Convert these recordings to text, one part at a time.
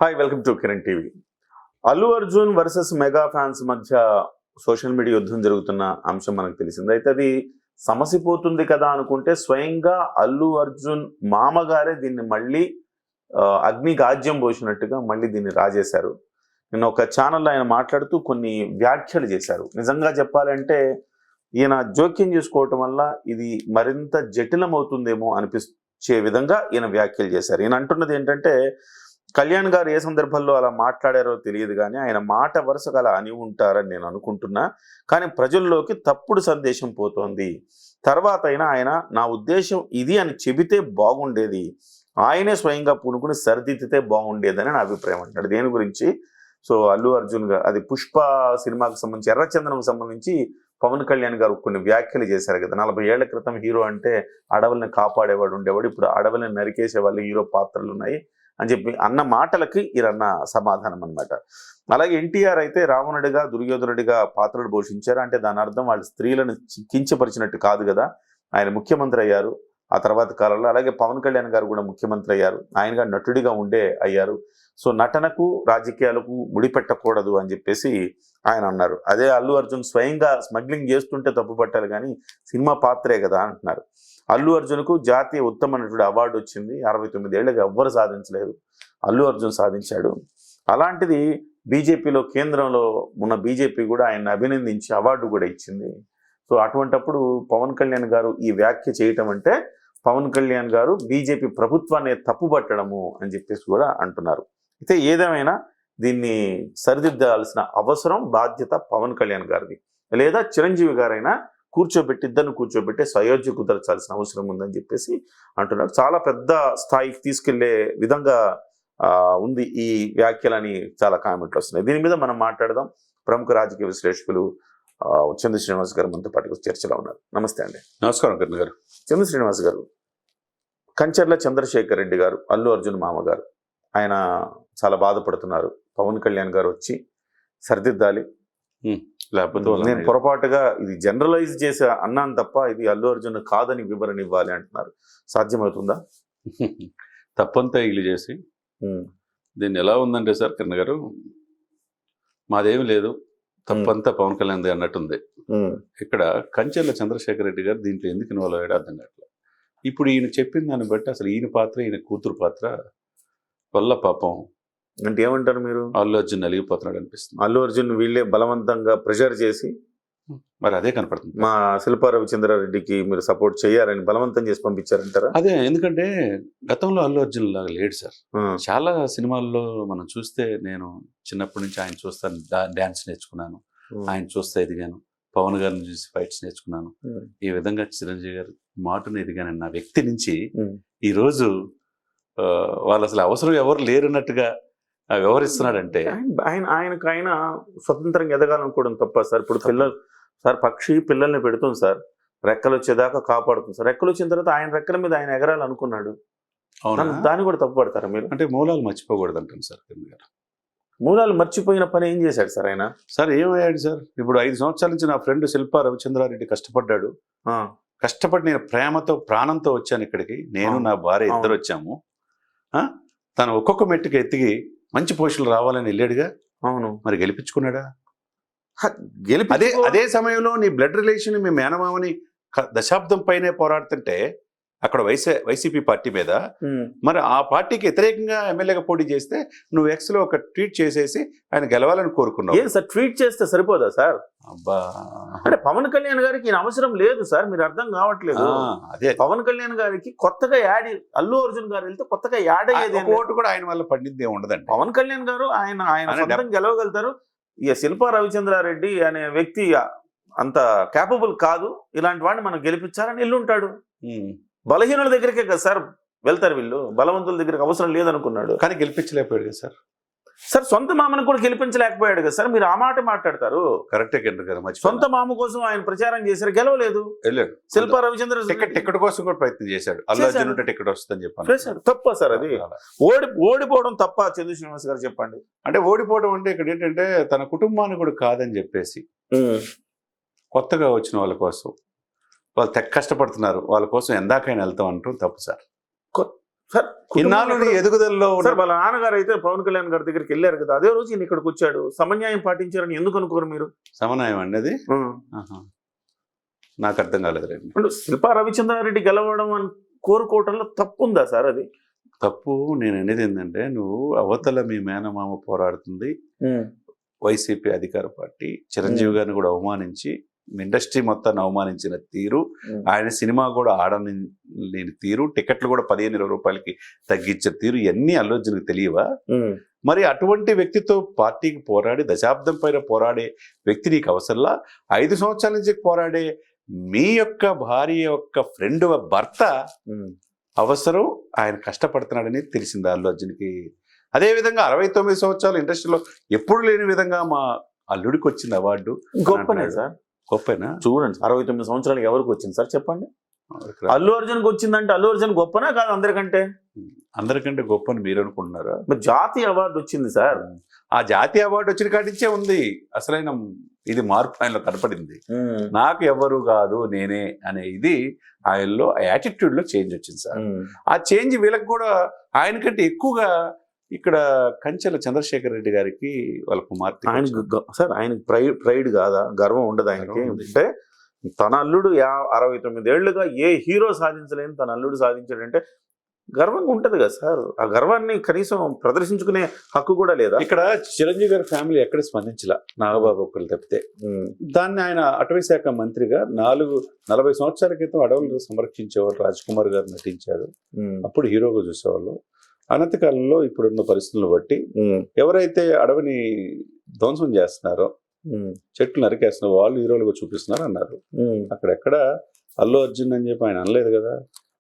Hi welcome to Kiran TV. Allu Arjun versus mega fans మధ్య social media యుద్ధం జరుగుతున్న అంశం మనకు తెలిసింది. అయితే అది సమసిపోతుంది కదా అనుకుంటే స్వయంగా అల్లు అర్జున్ మామగారే దీన్ని మళ్ళీ అగ్ని గాజ్యం పోసినట్టుగా మళ్ళీ దీన్ని రాజేశారు. నిన్న ఒక ఛానల్లో ఆయన మాట్లాడుతూ కొన్ని వ్యాఖ్యలు చేశారు. నిజంగా చెప్పాలంటే ఈయన జోక్యం చేసుకోవటం వల్ల ఇది మరింత జటిలమవుతుందేమో అనిపించే విధంగా ఈయన వ్యాఖ్యలు చేశారు. ఈయన అంటున్నది ఏంటంటే, కళ్యాణ్ గారు ఏ సందర్భంలో అలా మాట్లాడారో తెలియదు కానీ ఆయన మాట వరుసగా అలా అని ఉంటారని నేను అనుకుంటున్నా. కానీ ప్రజల్లోకి తప్పుడు సందేశం పోతోంది. తర్వాత అయినా ఆయన నా ఉద్దేశం ఇది అని చెబితే బాగుండేది, ఆయనే స్వయంగా పూనుకుని సరిదిద్దితే బాగుండేదని నా అభిప్రాయం అంటాడు. దేని గురించి? సో అల్లు అర్జున్ గారు అది పుష్ప సినిమాకు సంబంధించి ఎర్రచందనంకు సంబంధించి పవన్ కళ్యాణ్ గారు కొన్ని వ్యాఖ్యలు చేశారు కదా. 40 ఏళ్ల క్రితం హీరో అంటే అడవుల్ని కాపాడేవాడు ఉండేవాడు, ఇప్పుడు అడవుల్ని నరికేసే వాళ్ళు హీరో పాత్రలు ఉన్నాయి అని చెప్పి అన్న మాటలకి ఈయన సమాధానం అన్నమాట. అలాగే ఎన్టీఆర్ అయితే రావణుడిగా దుర్యోధనుడిగా పాత్రలు పోషించారు అంటే దాని అర్థం వాళ్ళు స్త్రీలను కించపరిచినట్టు కాదు కదా. ఆయన ముఖ్యమంత్రి అయ్యారు ఆ తర్వాత కాలంలో. అలాగే పవన్ కళ్యాణ్ గారు కూడా ముఖ్యమంత్రి అయ్యారు, ఆయనగా నటుడిగా అయ్యారు. సో నటనకు రాజకీయాలకు ముడిపెట్టకూడదు అని చెప్పేసి ఆయన అన్నారు. అదే అల్లు అర్జున్ స్వయంగా స్మగ్లింగ్ చేస్తుంటే తప్పు పట్టాలి కానీ సినిమా పాత్రే కదా అంటున్నారు. అల్లు అర్జున్కు జాతీయ ఉత్తమ నటుడు అవార్డు వచ్చింది. 69 ఏళ్ళకి ఎవ్వరు సాధించలేదు, అల్లు అర్జున్ సాధించాడు. అలాంటిది బీజేపీలో కేంద్రంలో ఉన్న బీజేపీ కూడా ఆయన్ని అభినందించి అవార్డు కూడా ఇచ్చింది. సో అటువంటప్పుడు పవన్ కళ్యాణ్ గారు ఈ వ్యాఖ్య చేయటం అంటే పవన్ కళ్యాణ్ గారు బీజేపీ ప్రభుత్వాన్ని తప్పుపట్టడము అని చెప్పేసి కూడా అంటున్నారు. అయితే ఏదేమైనా దీన్ని సరిదిద్దాల్సిన అవసరం బాధ్యత పవన్ కళ్యాణ్ గారిది, లేదా చిరంజీవి గారైనా ఇద్దరిని కూర్చోబెట్టి సయోధ్య కుదర్చాల్సిన అవసరం ఉందని చెప్పేసి అంటున్నారు. చాలా పెద్ద స్థాయికి తీసుకెళ్లే విధంగా ఉంది ఈ వ్యాఖ్యలని చాలా కామెంట్లు వస్తున్నాయి. దీని మీద మనం మాట్లాడదాం. ప్రముఖ రాజకీయ విశ్లేషకులు చంద్ర శ్రీనివాస్ గారు మనతో పాటు చర్చలో ఉన్నారు. నమస్తే అండి. నమస్కారం కిరణ్ గారు. చంద్ర శ్రీనివాస్ గారు, కంచర్ల చంద్రశేఖర్ రెడ్డి గారు అల్లు అర్జున్ మామగారు, ఆయన చాలా బాధపడుతున్నారు. పవన్ కళ్యాణ్ గారు వచ్చి సరిదిద్దాలి, లేకపోతే నేను పొరపాటుగా ఇది జనరలైజ్ చేసే అన్నాను తప్ప ఇది అల్లు అర్జున్ కాదని వివరణ ఇవ్వాలి అంటున్నారు. సాధ్యమవుతుందా? తప్పంతా ఇల్లు చేసి దీన్ని ఎలా ఉందంటే సార్ కిరణ్ గారు, మాదేమి లేదు, తప్పంతా పవన్ కళ్యాణ్ అన్నట్టుంది. ఇక్కడ కంచెల చంద్రశేఖర్ రెడ్డి గారు దీంట్లో ఎందుకు ఇన్వాల్వ్ అయ్యాడు అర్థం కావట్లేదు. ఇప్పుడు ఈయన చెప్పిన దాన్ని బట్టి అసలు ఈయన పాత్ర, ఈయన కూతురు పాత్ర వల్ల పాపం అంటే ఏమంటారు మీరు? అల్లు అర్జున్ నలిగిపోతున్నాడు అనిపిస్తుంది. అల్లు అర్జున్ వీళ్ళే బలవంతంగా ప్రెషర్ చేసి మరి అదే కనపడుతుంది. మా శిల్పా రవిచంద్రారెడ్డికి మీరు సపోర్ట్ చేయాలని బలవంతం చేసి పంపించారంటారా? అదే, ఎందుకంటే గతంలో అల్లు అర్జున్ లాగా లేడు సార్. చాలా సినిమాల్లో మనం చూస్తే, నేను చిన్నప్పటి నుంచి ఆయన చూస్తాను, డాన్స్ నేర్చుకున్నాను, ఆయన చూస్తే ఎదిగాను, పవన్ గారిని చూసి ఫైట్స్ నేర్చుకున్నాను, ఈ విధంగా చిరంజీవి గారు మాటను ఎదిగాను నా వ్యక్తి నుంచి ఈరోజు వాళ్ళు అసలు అవసరం ఎవరు లేరన్నట్టుగా వ్యవహరిస్తున్నాడంటే ఆయనకు ఆయన స్వతంత్రంగా ఎదగాలనుకోవడం తప్ప సార్. ఇప్పుడు పక్షి పిల్లల్ని పెడుతుంది సార్, రెక్కలు వచ్చేదాకా కాపాడుతుంది సార్. రెక్కలు వచ్చిన తర్వాత ఆయన రెక్కల మీద ఆయన ఎగరాలనుకున్నాడు, దాన్ని కూడా తప్పు పడతారా మీరు? అంటే మూలాలు మర్చిపోకూడదు అంటాను సార్. మూలాలు మర్చిపోయిన పని ఏం చేశాడు సార్ ఆయన? సార్ ఏమయ్యాడు సార్, ఇప్పుడు 5 సంవత్సరాల నుంచి నా ఫ్రెండ్ శిల్పా రవిచంద్రారెడ్డి కష్టపడ్డాడు. కష్టపడి నేను ప్రేమతో ప్రాణంతో వచ్చాను ఇక్కడికి, నేను నా భార్య ఇద్దరు వచ్చాము. తను ఒక్కొక్క మెట్టుకు ఎత్తికి మంచి పోషణలు రావాలని వెళ్ళాడుగా. అవును, మరి గెలిపించుకున్నాడా? అదే సమయంలో నీ బ్లడ్ రిలేషన్ మీ మేనమామని దశాబ్దం పైనే పోరాడుతుంటే అక్కడ వైసీపీ పార్టీ మీద, మరి ఆ పార్టీకి వ్యతిరేకంగా ఎమ్మెల్యేగా పోటీ చేస్తే నువ్వు ఎక్స్లో ఒక ట్వీట్ చేసేసి ఆయన గెలవాలని కోరుకున్నావు. ఏం సార్ ట్వీట్ చేస్తే సరిపోదా సార్? అబ్బా, అంటే పవన్ కళ్యాణ్ గారికి ఈయన అవసరం లేదు సార్, మీరు అర్థం కావట్లేదు. అదే పవన్ కళ్యాణ్ గారికి కొత్తగా అల్లు అర్జున్ గారు వెళ్తే కొత్తగా యాడ్ అయ్యేది ఓటు కూడా ఆయన వల్ల పండింది ఉండదండి. పవన్ కళ్యాణ్ గారు ఆయన గెలవగలుగుతారు. ఇక శిల్పా రవిచంద్రారెడ్డి అనే వ్యక్తి అంత క్యాపబుల్ కాదు, ఇలాంటి వాడిని మనం గెలిపించాలని వెళ్ళుంటాడు. బలహీనుల దగ్గరికే కదా సార్ వెళ్తారు వీళ్ళు, బలవంతుల దగ్గరికి అవసరం లేదనుకున్నాడు. కానీ గెలిపించలేకపోయాడు కదా సార్. సార్ సొంత మామను కూడా గెలిపించలేకపోయాడు కదా సార్. మీరు ఆ మాట మాట్లాడతారు. కరెక్టే కదా. సొంత మామ కోసం ఆయన ప్రచారం చేశారు, గెలవలేదు. శిల్పా రవిచంద్ర టికెట్ కోసం కూడా ప్రయత్నం చేశాడు. అల్లు అర్జున్ ఉంటే టికెట్ వస్తుందని చెప్పాను. తప్ప సార్ అది? ఓడిపోవడం తప్ప చంద్ర శ్రీనివాస్ గారు చెప్పండి. అంటే ఓడిపోవడం అంటే ఇక్కడ ఏంటంటే తన కుటుంబాన్ని కూడా కాదని చెప్పేసి కొత్తగా వచ్చిన వాళ్ళ కోసం వాళ్ళు కష్టపడుతున్నారు, వాళ్ళ కోసం ఎందాకైనా వెళ్తాం అంటూ తప్పు సార్. సార్ ఇన్నాళ్ళు నీ ఎదుగుదలలో ఉన్న- సార్ వాళ్ళ నాన్నగారు అయితే పవన్ కళ్యాణ్ గారి దగ్గరికి వెళ్ళారు కదా, అదే రోజు ఈయన ఇక్కడికి వచ్చాడు. సమన్యాయం పాటించారని ఎందుకు అనుకోరు మీరు? సమన్వయం అనేది ఆహా. నాకు అర్థం కాలేదు రండి. ఇప్పుడు శిల్పా రవిచంద్రారెడ్డి గెలవడం అని కోరుకోవటంలో తప్పు ఉందా సార్? అది తప్పు నేను అనేది ఏంటంటే, నువ్వు అవతల మీ మేనమామ పోరాడుతుంది, వైసీపీ అధికార పార్టీ చిరంజీవి గారిని కూడా అవమానించి ఇండస్ట్రీ మొత్తాన్ని అవమానించిన తీరు, ఆయన సినిమా కూడా ఆడలేని తీరు, టికెట్లు కూడా 15-20 రూపాయలకి తగ్గించిన తీరు, ఇవన్నీ అల్లు అర్జున్కి తెలియవా? మరి అటువంటి వ్యక్తితో పార్టీకి పోరాడి దశాబ్దం పైన పోరాడే వ్యక్తి నీకు అవసరంలా? 5 సంవత్సరాల నుంచి పోరాడే మీ యొక్క భార్య యొక్క ఫ్రెండ్ భర్త అవసరం, ఆయన కష్టపడుతున్నాడని తెలిసింది అల్లు అర్జున్కి. అదేవిధంగా 69 సంవత్సరాలు ఇండస్ట్రీలో ఎప్పుడు లేని విధంగా మా అల్లుడికి వచ్చింది అవార్డు. గొప్పనే సార్, గొప్పనా? చూడండి 69 సంవత్సరాలకు ఎవరికి వచ్చింది సార్ చెప్పండి? అల్లు అర్జున్కి వచ్చిందంటే అల్లు అర్జున్ గొప్పనా కాదు? అందరికంటే గొప్ప అని మీరు అనుకుంటున్నారా? మరి జాతీయ అవార్డు వచ్చింది సార్. ఆ జాతీయ అవార్డు వచ్చిన కాటించే ఉంది అసలైన ఇది మార్పు ఆయనలో కనపడింది. నాకు ఎవరు కాదు నేనే అనే ఇది ఆయనలో యాటిట్యూడ్ లో చేంజ్ వచ్చింది సార్. ఆ చేంజ్ వీళ్ళకి కూడా ఆయనకంటే ఎక్కువగా ఇక్కడ కంచెల చంద్రశేఖర్ రెడ్డి గారికి వాళ్ళ కుమార్తె. సార్ ఆయనకి ప్రైడ్ కాదా, గర్వం ఉండదు ఆయనకి? అంటే తన అల్లుడు 69 ఏళ్లుగా ఏ హీరో సాధించలేని తన అల్లుడు సాధించాడంటే గర్వంగా ఉంటది కదా సార్. ఆ గర్వాన్ని కనీసం ప్రదర్శించుకునే హక్కు కూడా లేదా? ఇక్కడ చిరంజీవి గారి ఫ్యామిలీ ఎక్కడ స్పందించలా, నాగబాబు ఒక్కరు తప్పితే. దాన్ని ఆయన అటవీ శాఖ మంత్రిగా 40 సంవత్సరాల క్రితం అడవులను సంరక్షించేవారు రాజ్ కుమార్ గారు నటించారు. అప్పుడు హీరోగా చూసేవాళ్ళు. అనంత కాలంలో ఇప్పుడున్న పరిస్థితులను బట్టి ఎవరైతే అడవిని ధ్వంసం చేస్తున్నారో, చెట్లు నరికేస్తున్నారు, వాళ్ళు హీరోలుగా చూపిస్తున్నారు అన్నారు. అక్కడెక్కడ అల్లు అర్జున్ అని చెప్పి ఆయన అనలేదు కదా.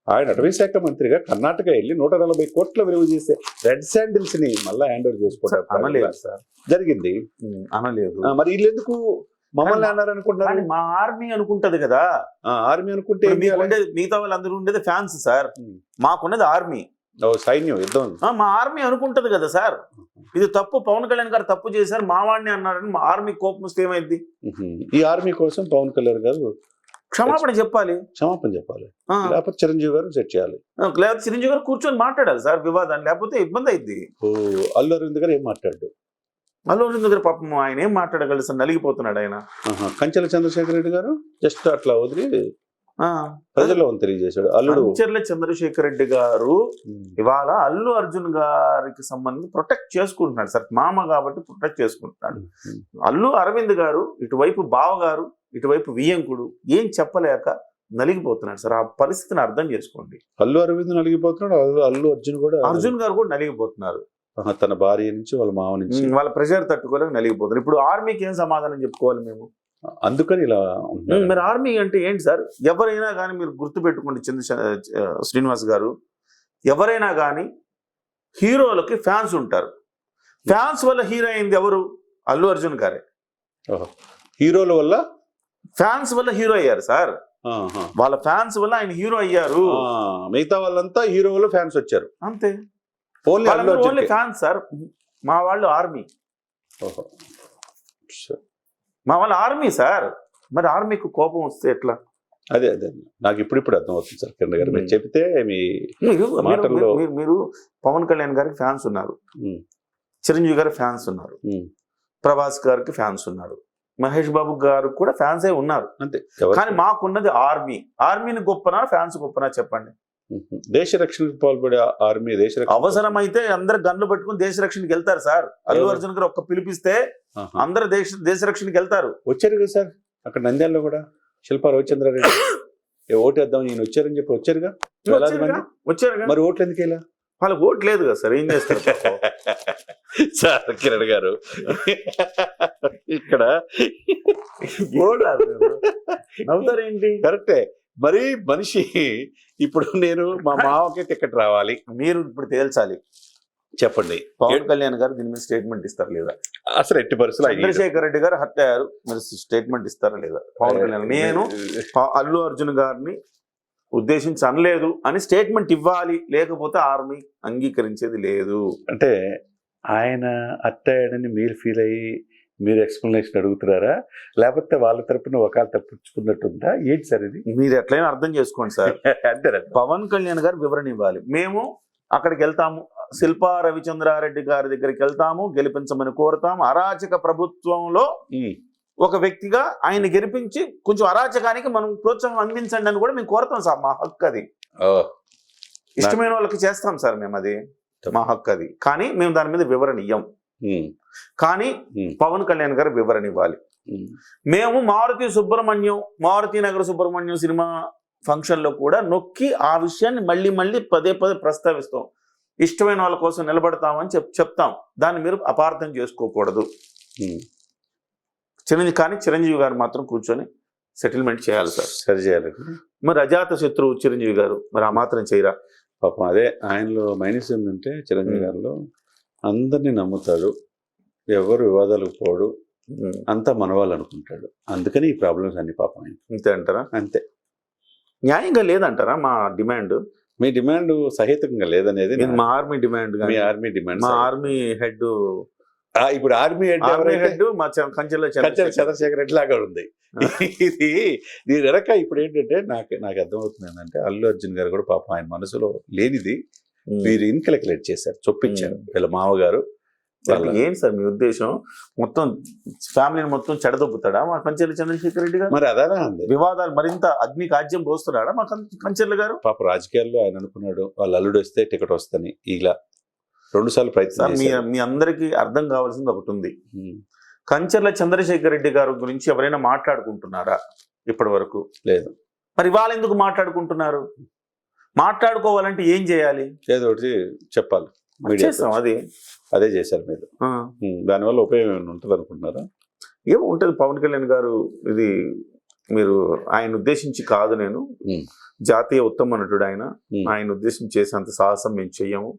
ఆయన అటవీ శాఖ మంత్రిగా కర్ణాటక వెళ్ళి 140 కోట్ల విలువ చేసే రెడ్ శాండిల్స్ ని మళ్ళీ హ్యాండ్ ఓవర్ చేసుకోవడం జరిగింది. అనలేదు. మరి వీళ్ళు ఎందుకు మమ్మల్ని అన్నారు అనుకుంటున్నారు? మా ఆర్మీ అనుకుంటది కదా. ఆర్మీ అనుకుంటే మిగతా వాళ్ళు అందరూ ఉండేది ఫ్యాన్స్ సార్, మాకున్నది ఆర్మీ, సైన్యం, యుద్ధం. మా ఆర్మీ అనుకుంటది కదా సార్. ఇది తప్పు, పవన్ కళ్యాణ్ గారు తప్పు చేశారు, మా వాడిని అన్నారని మా ఆర్మీ కోపం వస్తే ఏమైంది? ఈ ఆర్మీ కోసం పవన్ కళ్యాణ్ గారు క్షమాపణ చెప్పాలి, లేకపోతే చిరంజీవి గారు సెట్ చేయాలి, లేకపోతే చిరంజీవి గారు కూర్చొని మాట్లాడాలి సార్ వివాదాన్ని, లేకపోతే ఇబ్బంది అయింది. అల్లు అరవింద్ గారు ఏం మాట్లాడు? అల్లు అరవింద్ గారు పాపం ఆయన ఏం మాట్లాడగలరు సార్, నలిగిపోతున్నాడు ఆయన. కంచెల చంద్రశేఖర్ రెడ్డి గారు జస్ట్ అట్లా వదిలి ప్రజల్లో తెలియజేశాడు. కంచెల చంద్రశేఖర్ రెడ్డి గారు ఇవాళ అల్లు అర్జున్ గారికి సంబంధించి ప్రొటెక్ట్ చేసుకుంటున్నాడు సార్, మామ కాబట్టి ప్రొటెక్ట్ చేసుకుంటున్నాడు. అల్లు అరవింద్ గారు ఇటువైపు బావ గారు, ఇటువైపు వియ్యంకుడు ఏం చెప్పలేక నలిగిపోతున్నాడు సార్. ఆ పరిస్థితిని అర్థం చేసుకోండి. అల్లు అరవింద్ నలిగిపోతున్నాడు, అల్లు అర్జున్ గారు కూడా నలిగిపోతున్నారు. తన భార్య నుంచి వాళ్ళ మామ నుంచి వాళ్ళ ప్రెషర్ తట్టుకోలేక నలిగిపోతున్నారు. ఇప్పుడు ఆర్మీకి ఏం సమాధానం చెప్పుకోవాలి మేము? అందుకని ఇలా మరి ఆర్మీ అంటే ఏంటి సార్? ఎవరైనా కానీ మీరు గుర్తుపెట్టుకోండి శ్రీనివాస్ గారు, ఎవరైనా కానీ హీరోలకి ఫ్యాన్స్ ఉంటారు. ఫ్యాన్స్ వల్ల హీరో అయింది ఎవరు? అల్లు అర్జున్ గారే. హీరోల వల్ల ఫ్యాన్స్ వల్ల హీరో అయ్యారు సార్. వాళ్ళ ఫ్యాన్స్ వల్ల ఆయన హీరో అయ్యారు. మిగతా వాళ్ళంతా హీరో వల్ల ఫ్యాన్స్ వచ్చారు అంతే. Only fans sir. మా వాళ్ళు ఆర్మీ, మా వాళ్ళ ఆర్మీ సార్. మరి ఆర్మీకి కోపం వస్తే ఎట్లా? అదే నాకు ఇప్పుడు అర్థం అవుతుంది సార్. కిరణ్ గారు మీరు చెప్తే మీరు పవన్ కళ్యాణ్ గారికి ఫ్యాన్స్ ఉన్నారు, చిరంజీవి గారికి ఫ్యాన్స్ ఉన్నారు, ప్రభాస్ గారికి ఫ్యాన్స్ ఉన్నారు, మహేష్ బాబు గారు కూడా ఫ్యాన్సే ఉన్నారు అంతే. కానీ మాకున్నది ఆర్మీ. ఆర్మీని గొప్పనా ఫ్యాన్స్ గొప్పనా చెప్పండి? దేశ రక్షణకు పాల్పడే ఆర్మీ, దేశ అవసరమైతే అందరు గన్లు పెట్టుకుని దేశ రక్షణకి వెళ్తారు సార్. అల్లు అర్జున్ గారు ఒక్క పిలిపిస్తే అందరు దేశ రక్షణకి వెళ్తారు. వచ్చారు కదా సార్ అక్కడ నంద్యాలలో కూడా శిల్పా రవిచంద్రారెడ్డి ఓటేద్దాం ఈయన వచ్చారని చెప్పి వచ్చారుగా. వచ్చారు మరి ఓట్లు ఎందుకు ఇలా? వాళ్ళకి ఓటు లేదు కదా సార్, ఏం చేస్తారు సార్? కిరణ్ గారు ఇక్కడ నవ్వుతారేంటి? కరెక్టే. మరి మనిషి ఇప్పుడు నేను మా మామకి టికెట్ రావాలి, మీరు ఇప్పుడు తేల్చాలి. చెప్పండి, పవన్ కళ్యాణ్ గారు దీని మీద స్టేట్మెంట్ ఇస్తారా లేదా? అసలు ఎట్టి పరిస్థితులు చంద్రశేఖర్ రెడ్డి గారు హత్య అయ్యారు, మీరు స్టేట్మెంట్ ఇస్తారా లేదా? పవన్ కళ్యాణ్ నేను అల్లు అర్జున్ గారిని ఉద్దేశించి అనలేదు అని స్టేట్మెంట్ ఇవ్వాలి, లేకపోతే ఆర్మీ అంగీకరించేది లేదు. అంటే ఆయన అత్తయ్యని మీరు ఫీల్ అయ్యి మీరు ఎక్స్ప్లెనేషన్ అడుగుతున్నారా, లేకపోతే వాళ్ళ తరపున ఒకళ్ళు తప్పించుకున్నట్టుందా? ఏంటి సార్ ఇది? మీరు ఎట్లయినా అర్థం చేసుకోండి సార్. పవన్ కళ్యాణ్ గారు వివరణ ఇవ్వాలి. మేము అక్కడికి వెళ్తాము, శిల్పా రవిచంద్రారెడ్డి గారి దగ్గరికి వెళ్తాము, గెలిపించమని కోరుతాము. అరాచక ప్రభుత్వంలో ఒక వ్యక్తిగా ఆయన గెలిపించి కొంచెం అరాచకానికి మనం ప్రోత్సాహం అందించండి అని కూడా మేము కోరుతాం సార్. మా హక్కు అది. ఇష్టమైన వాళ్ళకి చేస్తాం సార్ మేము, అది మా హక్కు అది. కానీ మేము దాని మీద వివరణ ఇయ్యం. కానీ పవన్ కళ్యాణ్ గారు వివరణ ఇవ్వాలి. మేము మారుతి నగర సుబ్రహ్మణ్యం సినిమా ఫంక్షన్ లో కూడా నొక్కి ఆ విషయాన్ని మళ్ళీ మళ్ళీ పదే ప్రస్తావిస్తాం. ఇష్టమైన వాళ్ళ కోసం నిలబడతామని చెప్తాం. దాన్ని మీరు అపార్థం చేసుకోకూడదు. చిరంజీవి గారు మాత్రం కూర్చొని సెటిల్మెంట్ చేయాలి సార్, సరి చేయాలి. మరి అజాత శత్రువు చిరంజీవి గారు మరి ఆ మాత్రం చేయరా? పాపం అదే ఆయనలో మైనస్ ఏంటంటే చిరంజీవి గారిలో అందరినీ నమ్ముతాడు, ఎవరు వివాదాలకు పోడు, అంతా మనవాళ్ళు అనుకుంటాడు. అందుకని ఈ ప్రాబ్లమ్స్ అన్ని పాపం ఆయన. అంతే అంటారా? అంతే. న్యాయంగా లేదంటారా మా డిమాండ్? మీ డిమాండ్ సహితంగా లేదనేది మా ఆర్మీ డిమాండ్. మీ ఆర్మీ డిమాండ్. మా ఆర్మీ హెడ్ ఇప్పుడు ఆర్మీ హెడ్ మా కంచెల్లో చంద్రశేఖర్ రెడ్డి లాగా ఉంది. ఇది దీని వెనక ఇప్పుడు ఏంటంటే నాకు అర్థమవుతుంది ఏంటంటే అల్లు అర్జున్ గారు కూడా పాపం ఆయన మనసులో లేనిది మీరు ఇన్కలకులేట్ చేశారు, చొప్పించారు. వీళ్ళ మామగారు. ఏం సార్ మీ ఉద్దేశం? మొత్తం ఫ్యామిలీని మొత్తం చెడదొబ్బుతాడా మా కంచెల చంద్రశేఖర్ రెడ్డి గారు? మరి అదేనా అంది. వివాదాలు మరింత అగ్ని కాజ్యం పోస్తున్నాడా మా కంచెల గారు? పాప రాజకీయాల్లో ఆయన అనుకున్నాడు వాళ్ళ అల్లుడు వస్తే టికెట్ వస్తని, ఇలా 2 సార్లు ప్రయత్నం. మీ అందరికీ అర్థం కావాల్సింది ఒకటి ఉంది. కంచెల చంద్రశేఖర్ రెడ్డి గారి గురించి ఎవరైనా మాట్లాడుకుంటున్నారా? ఇప్పటి వరకు లేదు. మరి ఇవాళ ఎందుకు మాట్లాడుకుంటున్నారు? మాట్లాడుకోవాలంటే ఏం చేయాలి? ఏదో ఒకటి చెప్పాలి. అదే చేశారు మీరు. దానివల్ల ఉపయోగం ఏమైనా ఉంటుంది అనుకుంటున్నారా? ఏమో ఉంటుంది. పవన్ కళ్యాణ్ గారు ఇది మీరు ఆయన ఉద్దేశించి కాదు, నేను జాతీయ ఉత్తమ నటుడు ఆయన ఉద్దేశం చేసేంత సాహసం మేము చెయ్యము.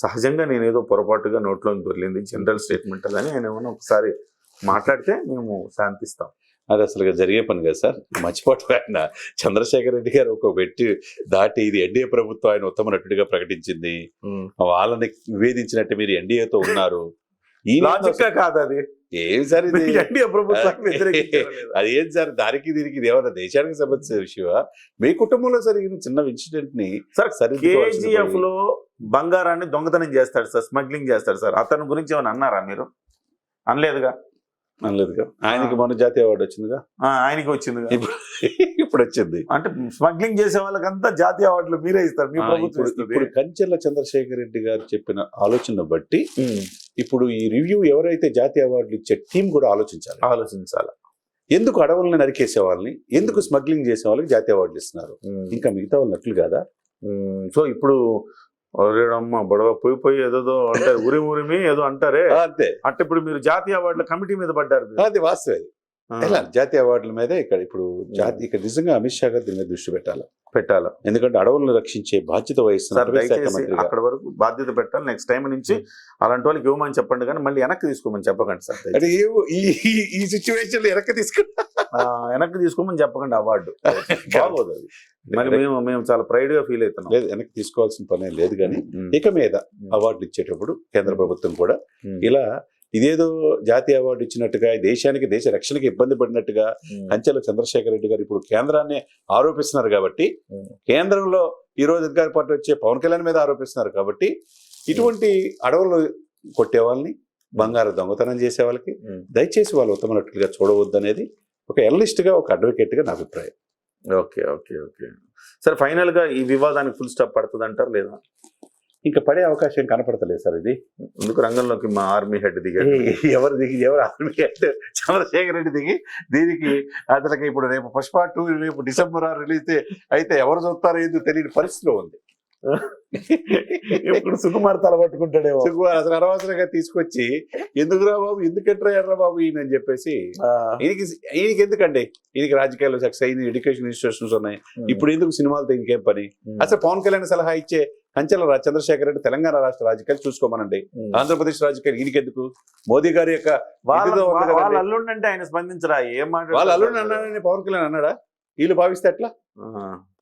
సహజంగా నేనేదో పొరపాటుగా నోట్లోకి దొరికింది, జనరల్ స్టేట్మెంట్ అని ఆయన ఏమన్నా ఒకసారి మాట్లాడితే మేము శాంతిస్తాం. అది అసలు జరిగే పని కదా సార్. మర్చిపోవటం. ఆయన చంద్రశేఖర్ రెడ్డి గారు ఒక వ్యక్తి దాటి ఇది ఎన్డీఏ ప్రభుత్వం ఆయన ఉత్తమ నటుడిగా ప్రకటించింది, వాళ్ళని నివేదించినట్టు మీరు ఎన్డీఏతో ఉన్నారు. ఈ లాజిక్ కాదు అది. ఏం సార్ ఇది? ఎన్డీఏ ప్రభుత్వానికి అది ఏం సార్? దానికి దీనికి ఏమన్నా దేశానికి సంబంధించిన విషయమా? మీ కుటుంబంలో జరిగిన చిన్న ఇన్సిడెంట్ ని సార్ KGF లో బంగారాన్ని దొంగతనం చేస్తాడు సార్, స్మగ్లింగ్ చేస్తాడు సార్. అతని గురించి ఏమైనా అన్నారా మీరు? అనలేదుగా. ఆయనకి మన జాతీయ అవార్డు వచ్చిందిగా. ఆయనకి వచ్చిందిగా. ఇప్పుడు వచ్చింది. అంటే స్మగ్లింగ్ చేసే వాళ్ళకంతా జాతీయ అవార్డులు మీరే ఇస్తారు, మీ ప్రభుత్వం. ఇప్పుడు కంచెల చంద్రశేఖర్ రెడ్డి గారు చెప్పిన ఆలోచన బట్టి ఇప్పుడు ఈ రివ్యూ ఎవరైతే జాతీయ అవార్డులు ఇచ్చే టీం కూడా ఆలోచించాలి. ఎందుకు అడవులను నరికేసే వాళ్ళని, ఎందుకు స్మగ్లింగ్ చేసే వాళ్ళకి జాతీయ అవార్డులు ఇస్తున్నారు? ఇంకా మిగతా వాళ్ళు నట్లు కాదా? సో ఇప్పుడు అమ్మ బొడవ పోయి ఏదో అంటే ఉరిమి ఏదో అంటారే, అంతే. అంటే ఇప్పుడు మీరు జాతీయ అవార్డుల కమిటీ మీద పడ్డారు. అది వాస్తవం. జాతీయ అవార్డుల మీద ఇక్కడ ఇక్కడ నిజంగా అమిత్ షా గారు దీని మీద దృష్టి పెట్టాలి. ఎందుకంటే అడవులను రక్షించే బాధ్యత వహిస్తున్నారు. అక్కడ వరకు బాధ్యత పెట్టాలి. నెక్స్ట్ టైం నుంచి అలాంటి వాళ్ళకి ఇవ్వమని చెప్పండి, కానీ మళ్ళీ వెనక్కి తీసుకోమని చెప్పకండి సార్. అంటే ఈ సిచ్యువేషన్ వెనక్కి తీసుకోమని చెప్పకండి అవార్డు. బాగోదు అది. మరి మేము చాలా ప్రైడ్ గా ఫీల్ అవుతున్నాం. లేదు, వెనక్కి తీసుకోవాల్సిన పని లేదు. కానీ ఇక మీద అవార్డులు ఇచ్చేటప్పుడు కేంద్ర ప్రభుత్వం కూడా ఇలా ఇదేదో జాతీయ అవార్డు ఇచ్చినట్టుగా దేశ రక్షణకి ఇబ్బంది పడినట్టుగా కంచెల చంద్రశేఖర్ రెడ్డి గారు ఇప్పుడు కేంద్రాన్ని ఆరోపిస్తున్నారు. కాబట్టి కేంద్రంలో ఈ రోజు అధికార పార్టీ వచ్చే పవన్ కళ్యాణ్ మీద ఆరోపిస్తున్నారు. కాబట్టి ఇటువంటి అడవులు కొట్టే వాళ్ళని, బంగారు దొంగతనం చేసే వాళ్ళకి దయచేసి వాళ్ళు ఉత్తమ నటులుగా చూడవద్దు అనేది ఒక ఎనలిస్ట్ గా, ఒక అడ్వకేట్ గా నా అభిప్రాయం. ఓకే. సార్ ఫైనల్ గా ఈ వివాదానికి ఫుల్ స్టాప్ పడుతుంది అంటారు లేదా? ఇంకా పడే అవకాశం కనపడతలేదు సార్. ఇది ఎందుకు రంగంలోకి మా ఆర్మీ హెడ్ దిగారు? ఎవరు ఆర్మీ హెడ్? చంద్రశేఖర్ రెడ్డి దిగి దీనికి అతనికి ఇప్పుడు రేపు పుష్ప 2 రేపు December 6 రిలీజ్ అయితే ఎవరు చూస్తారో ఏదో తెలియని పరిస్థితిలో ఉంది. ఇప్పుడు సుకుమార్ తల పట్టుకుంటాడేమో. సుకుమార్ అసలు అనవసరంగా తీసుకొచ్చి ఎందుకురా బాబు, ఎందుకంటారా ఎర్రా బాబు ఈయన అని చెప్పేసి, ఈయనకి ఎందుకండి, ఈయనకి రాజకీయాల్లో సక్సెస్ అయింది, ఎడ్యుకేషన్ ఇన్స్టిట్యూషన్స్ ఉన్నాయి, ఇప్పుడు ఎందుకు సినిమాలతో ఇంకేం పని? అసలు పవన్ కళ్యాణ్ సలహా ఇచ్చే కంచెల చంద్రశేఖర్ రెడ్డి తెలంగాణ రాష్ట్ర రాజకీయాలు చూసుకోమనండి, ఆంధ్రప్రదేశ్ రాజకీయాలు ఈయనకెందుకు? మోదీ గారి యొక్క వాళ్ళ అల్లుండి అంటే ఆయన స్పందించరా? ఏం మాట వాళ్ళ అల్లుండి అన్నాడని పవన్ కళ్యాణ్ అన్నాడా? వీళ్ళు భావిస్తే ఎట్లా?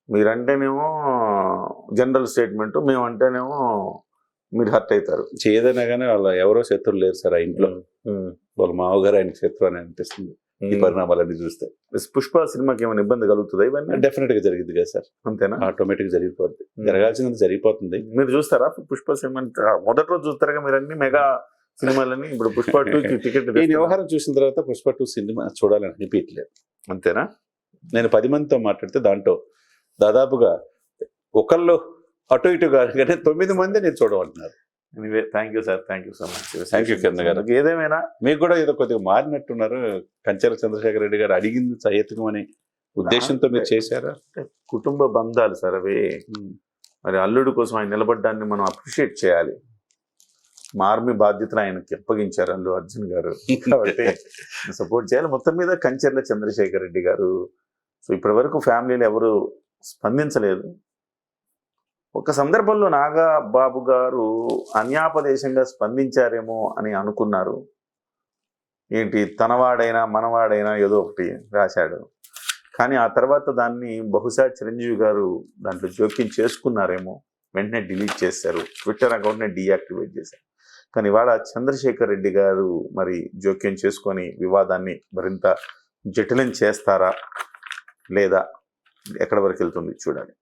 మీరంటేనేమో జనరల్ స్టేట్మెంట్, మేమంటేనేమో మీరు హర్ట్ అవుతారు. ఏదైనా కానీ వాళ్ళ ఎవరో శత్రులు లేరు సార్ ఆ ఇంట్లో. వాళ్ళ మామగారు ఆయనకి శత్రు అని అనిపిస్తుంది. ఈ పరిణామాలన్నీ చూస్తే. పుష్ప సినిమాకి ఏమైనా ఇబ్బంది కలుగుతుందా ఇవన్నీ? డెఫినెట్ గా జరిగింది కదా సార్, అంతేనా? ఆటోమేటిక్ జరిగిపోద్ది, జరగాల్సింది జరిగిపోతుంది. మీరు చూస్తారా పుష్ప సినిమా? మొదటి రోజు చూస్తారా మీరు అన్ని మెగా సినిమాలని? ఇప్పుడు పుష్ప 2కి టికెట్ ఈ వ్యవహారం చూసిన తర్వాత పుష్ప 2 సినిమా చూడాలని అనిపించలేదు. అంతేనా? నేను 10 మందితో మాట్లాడితే దాంట్లో దాదాపుగా ఒకళ్ళు అటు ఇటు కాదు కానీ 9 మంది నేను చూడమంటున్నారు. Anyway thank you sir, thank you so much. Thank you Kiran garu. ఏదేమైనా మీకు కూడా ఏదో కొద్దిగా మారినట్టున్నారు. కంచెల చంద్రశేఖర్ రెడ్డి గారు అడిగింది సహేతుకం అనే ఉద్దేశంతో మీరు చేశారా? కుటుంబ బంధాలు సార్ అవి. మరి అల్లుడు కోసం ఆయన నిలబడ్డాన్ని మనం అప్రిషియేట్ చేయాలి. మా ఆర్మీ బాధ్యతలు ఆయనకి అప్పగించారు అల్లు అర్జున్ గారు, కాబట్టి సపోర్ట్ చేయాలి. మొత్తం మీద కంచెర్ల చంద్రశేఖర్ రెడ్డి గారు సో ఇప్పటి వరకు ఫ్యామిలీలు ఎవరు స్పందించలేదు. ఒక సందర్భంలో నాగబాబు గారు అన్యాపదేశంగా స్పందించారేమో అని అనుకున్నారు. ఏంటి తనవాడైనా మనవాడైనా ఏదో ఒకటి రాశాడు, కానీ ఆ తర్వాత దాన్ని బహుశా చిరంజీవి గారు దాంట్లో జోక్యం చేసుకున్నారేమో, వెంటనే డిలీట్ చేశారు, ట్విట్టర్ అకౌంట్ని డీయాక్టివేట్ చేశారు. కానీ ఇవాళ చంద్రశేఖర్ రెడ్డి గారు మరి జోక్యం చేసుకొని వివాదాన్ని మరింత జటిలం చేస్తారా లేదా ఎక్కడి వరకు వెళ్తుంది చూడాలి.